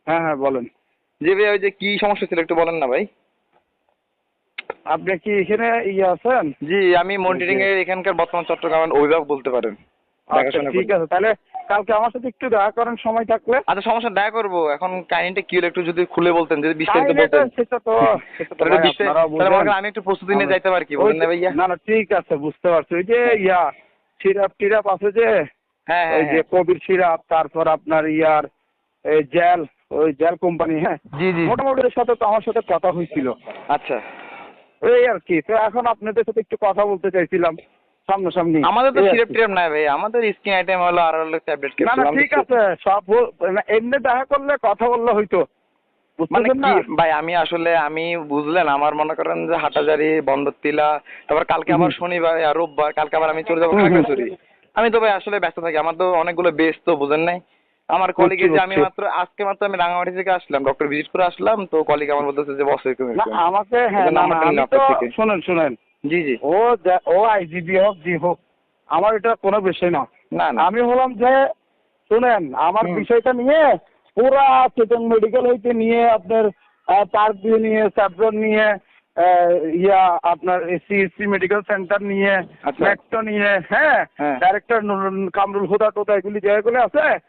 হ্যাঁ হ্যাঁ বলেন। জি ভাই, ওই যে কি সমস্যা ছিল একটু বলেন না ভাই। আপনি কি এখানে আছেন? জি, আমি মনিটরিং এর এখানকার বর্তমান চট্টগ্রামের অভিভাবক বলতে পারেন, আচ্ছা দেখাশোনা ঠিক করি। আছে, তাহলে কালকে আমার সাথে একটু দেখা করেন সময় থাকলে। আচ্ছা সমস্যা দেখা করবো, এখন কাহিনীটা কি হলো একটু যদি খুলে বলতেন, যদি বিস্তারিত কাহিনীটা বলতেন। সেটা তো তাহলে ভাই একটু আপনারা তাহলে মনে বুঝেন। করেন আমি একটু প্রস্তুতি নিয়ে যাইতে পারি, কি ওই বলেন না ভাইয়া? না না ঠিক আছে, বুঝতে পারছি। ওই যে সিরাপ টিরাপ আছে যে, হ্যাঁ ওই হ্যাঁ যে হ্যাঁ। কবির সিরাপ, তারপর আপনার এই জেল, ওই জেল কোম্পানি, হ্যাঁ জি জি। মোটামুটি ওর সাথে তো আমার সাথে কথা হয়েছিল। আচ্ছা। এই আর কি, তো এখন আপনাদের সাথে একটু কথা বলতে চাইছিলাম সামনাসামনি, আমাদের তো এই আর সিরাপ কি। টিরাপ নাই ভাই, আমাদের স্কিন আইটেম হলো আর হলো ট্যাবলেট না ক্যাপসুল। না ঠিক আছে, সব এমনি দেখা করলে কথা বললে হয়তো, মানে বুঝতেছেন কি না? ভাই, আমি আসলে আমি বুঝলেন, আমার মনে করেন যে হাটাজারি, বন্দরটিলা, তারপর কালকে হুম আবার শনিবার আর রোববার, কালকে আবার আমি চলে যাবো হুম হুম। খাগড়াছড়ি। আমি তো ভাই আসলে ব্যস্ত থাকি, আমার তো অনেকগুলো বেস তো বুঝেন নাই। আমার বুঝছি কলিগে যে আমি বুঝছি। আজকে মাত্র আমি রাঙামাটি থেকে আসলাম, ডক্টর ভিজিট করে আসলাম, তো কলিগ আমার বলতেছে যে বস এরকম না এরকম, আমাকে, হ্যাঁ ওদের না না নাম্বারটা আমি নিলাম তো, আপনার থেকে। শুনেন শুনেন, জি জি। ও আইজিবি হোক জি হোক, আমার এটা কোনো বিষয় না। না না। আমি হলাম যে, শুনেন আমার হুম। বিষয়টা নিয়ে পুরা চিটং মেডিকেল হইতে নিয়ে আপনার পার্ক ভিউ নিয়ে, স্যাফরন নিয়ে, আপনার সিএসসি মেডিকেল সেন্টার নিয়ে, আচ্ছা। মেট্রো নিয়ে, হ্যাঁ হ্যাঁ। ডাইরেক্টর কামরুল হুদা টোদা এগুলি জায়গাগুলো আছে, হ্যাঁ।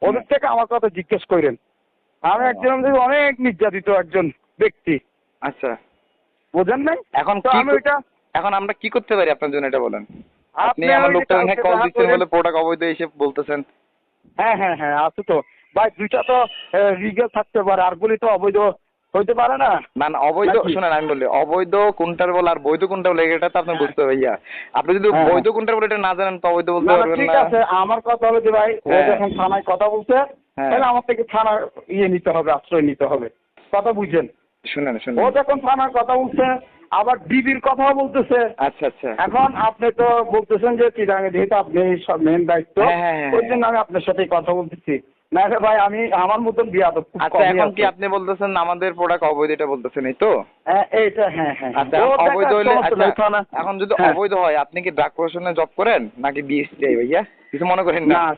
ওদের থেকে আমার কথা জিজ্ঞেস করেন। আমি ও, একজন অনেক নির্যাতিত একজন ব্যক্তি, আচ্ছা। বোঝেন নাই? এখন তো কি আমি ওইটা, এখন আমরা কি করতে পারি আপনার জন্য এটা বলেন। আপনি আপনি আমার ওই যে লোকটা কালকে কল দেখা দিচ্ছেন করেন। বলে প্রোডাক্ট অবৈধ এসে বলতেছেন। হ্যাঁ হ্যাঁ হ্যাঁ আছে তো ভাই, দুইটা তো লিগ্যাল থাকতে পারে, আরগুলি তো অবৈধ হইতে পারে না না না, অবৈধ নাকি? শোনেন আমি বলি, অবৈধ কোনটার বলে আর বৈধ কোনটা বলে এটা তো আপনি বুঝতে হবে ভাইয়া। আপনি যদি হ্যাঁ হ্যাঁ। বৈধ কোনটা বলে এটা না জানেন তো অবৈধ বলতে না না পারবেন ঠিক না। আছে, আমার কথা হলো যে ভাই, ও হ্যাঁ যখন থানায় কথা বলছে, হ্যাঁ। তাহলে আমার থেকে থানার নিতে হবে, আশ্রয় নিতে হবে, কথা বুঝছেন? শুনেন ও শুনেন। যখন থানার কথা বলছে, আবার ডিবির কথাও বলতেছে। আচ্ছা আচ্ছা। এখন আপনি তো বলতেছেন যে চিরাঙে, যেহেতু আপনি সব মেন দায়িত্ব, হ্যাঁ হ্যাঁ হ্যাঁ ওই হ্যাঁ। জন্য আমি আপনার সাথেই কথা বলতেছি। না রে ভাই, আমি আমার মতন বিয়াদব খুব আচ্ছা, কমই এখন কি আছে। আপনি বলতেছেন আমাদের প্রোডাক্ট অবৈধ, এটা বলতেছেন এই তো? হ্যাঁ এইটা, হ্যাঁ হ্যাঁ হ্যাঁ। আচ্ছা ও এখন অবৈধ দেখার হইলে, সমস্যা আচ্ছা নেই থানা। এখন যদি হ্যাঁ। অবৈধ হয়, আপনি কি ড্রাগ প্রশাসনে জব করেন নাকি বিএসটিআই ভাইয়া? কিছু মনে করেন না? না না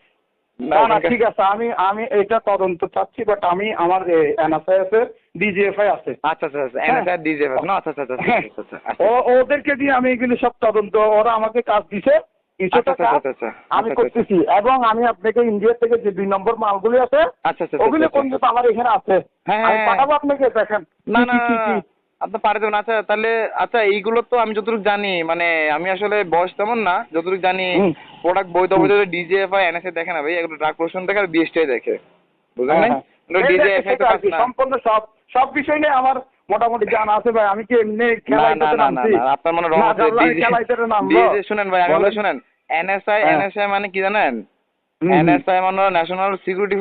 না না ওখানকার। ঠিক আছে, আমি আমি এটা তদন্ত চাচ্ছি, বাট আমি আমার এনএসআই আছে, ডিজিএফআই আছে। আচ্ছা আচ্ছা আচ্ছা, হ্যাঁ এনএসআই ডিজে না, আচ্ছা আচ্ছা আচ্ছা হ্যাঁ। আচ্ছা আচ্ছা আচ্ছা ওদেরকে দিয়ে আমি এগুলি সব তদন্ত, ওরা আমাকে কাজ দিছে, আচ্ছা কিছুটা আচ্ছা কাজ আচ্ছা আচ্ছা আমি আচ্ছা আচ্ছা করতেছি, এবং আমি আপনাকে ইন্ডিয়া থেকে যে 2 নম্বর মালগুলি আছে, আচ্ছা আচ্ছা আচ্ছা ওগুলি আচ্ছা। পর্যন্ত আমার এখানে আছে। হ্যাঁ আমি হ্যাঁ হ্যাঁ। পাঠাবো আপনাকে, দেখেন না কি না কি না কি না, কি। আপনি পারে দেবেন। আচ্ছা তাহলে, আচ্ছা এইগুলো তো আমি যতটুকু জানি, মানে আমি আসলে বয়স তেমন না, যতটুকু জানি হুম প্রোডাক্ট বৈধ হুম। অবৈধ ডিজিএফআই এনএসএ দেখে না ভাই, এগুলো ড্রাগ প্রশাসন দেখে আর বিএসটিআই দেখে, বুঝলেন হ্যাঁ নাই? হ্যাঁ। এই দেখে ডিজিএফআই তো সেটা আর কাজ কি, না। সম্পূর্ণ সব সব বিষয় নিয়ে আমার মোটামুটি জানা আছে ভাই। আমি কি এমনি না না খেলাইতে না না নামছি? না, আপনার মনে রং না হচ্ছে। জানলে আমি খেলাইতে নামবো? ডিজে শুনেন ভাই, আমি বলে বলেন। শুনেন। এনএসআই হ্যাঁ। এনএসআই মানে কি জানেন? হুম হুম। এনএসআই মানে ন্যাশনাল সিকিউরিটি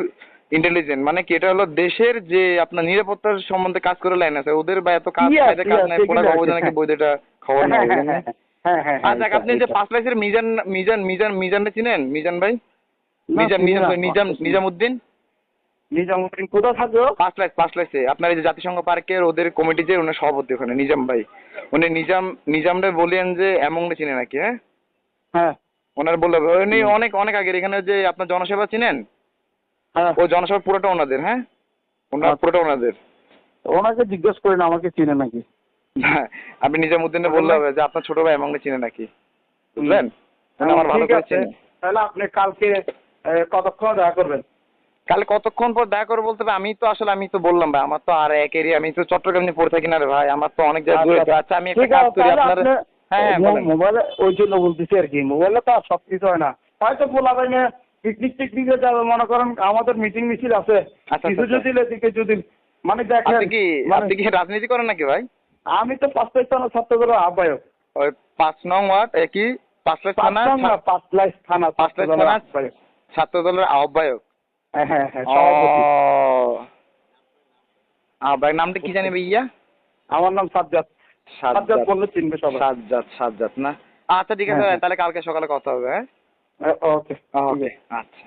ইন্টেলিজেন্স, মানে কি, এটা হলো দেশের যে আপনার নিরাপত্তার সম্বন্ধে কাজ করে এনএসআই। ওদের বা এত কাজ ইয়েস কায়দা কাজ ইয়েস, নাই, এগুলো প্রোডাক্ট আর কি। অবৈধ নাকি হ্যাঁ বৈধ, এটা খবর হ্যাঁ নেওয়া, হ্যাঁ বুঝলেন হ্যাঁ না? হ্যাঁ হ্যাঁ হ্যাঁ হ্যাঁ, আচ্ছা এটা আপনি যে এটা। 5 লাইসের মিজান মিজান মিজান মিজানটা চিনেন? মিজান ভাই, না মিজান চিনি মিজান না। sorry, নিজামউদ্দিন। নিজামুদ্দিন কোথায় থাকবে? 5 লাইসে আপনার এই যে জাতিসংঘ পার্কের ওদের কমিটি, যে ওনার সভাপতি ওখানে নিজাম ভাই। উনি নিজামরে বলেন যে এমন চিনে নাকি, হ্যাঁ হ্যাঁ ওনার বললে, উনি হুম, অনেক অনেক আগের, এখানে যে আপনার জনসেবা চিনেন, হ্যাঁ ও জনসেবা পুরোটা ওনাদের, হ্যাঁ ওনার আচ্ছা। পুরোটা ওনাদের। ওনাকে জিজ্ঞেস করেন আমাকে চিনে নাকি। হ্যাঁ, আপনি নিজামউদ্দিনে বুঝলেন বললে নাই? হবে যে আপনার ছোট ভাই এমন চিনে নাকি, হুম। বুঝলেন? উনি আমার ভালো ঠিক করে আছে, চিনে। তাহলে আপনি কালকে কতক্ষণ দেখা করবেন? কাল কতক্ষণ পর দেখা করে বলতে হবে? আমি তো আসলে আমি তো বললাম ভাই, আমার তো আর এক এরিয়া, আমি তো চট্টগ্রাম নিয়ে পড়ে থাকি না রে ভাই, আমার তো অনেক জায়গায় দূরে আচ্ছা তো। আচ্ছা আমি একটা ঠিক কাজ আছে, করি তাহলে আপনার। আপনি হ্যাঁ হ্যাঁ বলেন। মোবাইলে ওই জন্য বলতেছি আর কি, মোবাইলে তো আর সব কিছু হয় না, হয়তো বলা যায় না। পিকনিক টিকনিকে যাবে, মনে করেন আমাদের মিটিং মিছিল আছে, আচ্ছা কিছু আচ্ছা যদি এদিকে যদি মানে আপনি দেখেন, কি মানে আপনি কি রাজনীতি করেন নাকি ভাই? আমি তো 5 থানা ছাত্রদলের আহ্বায়ক। ওই 5 নং ওয়ার্ড কি 5 লাইস থানা 5 না 5 লাইস থানা 5 লাইস ছাত্রদলের থানা আহ্বায়ক। ছাত্র দলের আহ্বায়ক। হ্যাঁ হ্যাঁ হ্যাঁ, ও, সভাপতি। আহ্বায়ক নামটা কি জানি ভাইয়া? আমার নাম সাজ্জাদ। সাজ্জাদ সাজ্জাদ। বললে চিনবে সবাই। সাজ্জাদ না? আচ্ছা ঠিক আছে হ্যাঁ ভাই, হ্যাঁ। তাহলে কালকে সকালে কথা হবে, হ্যাঁ। ওকে ঠিক ওকে আছে। আচ্ছা।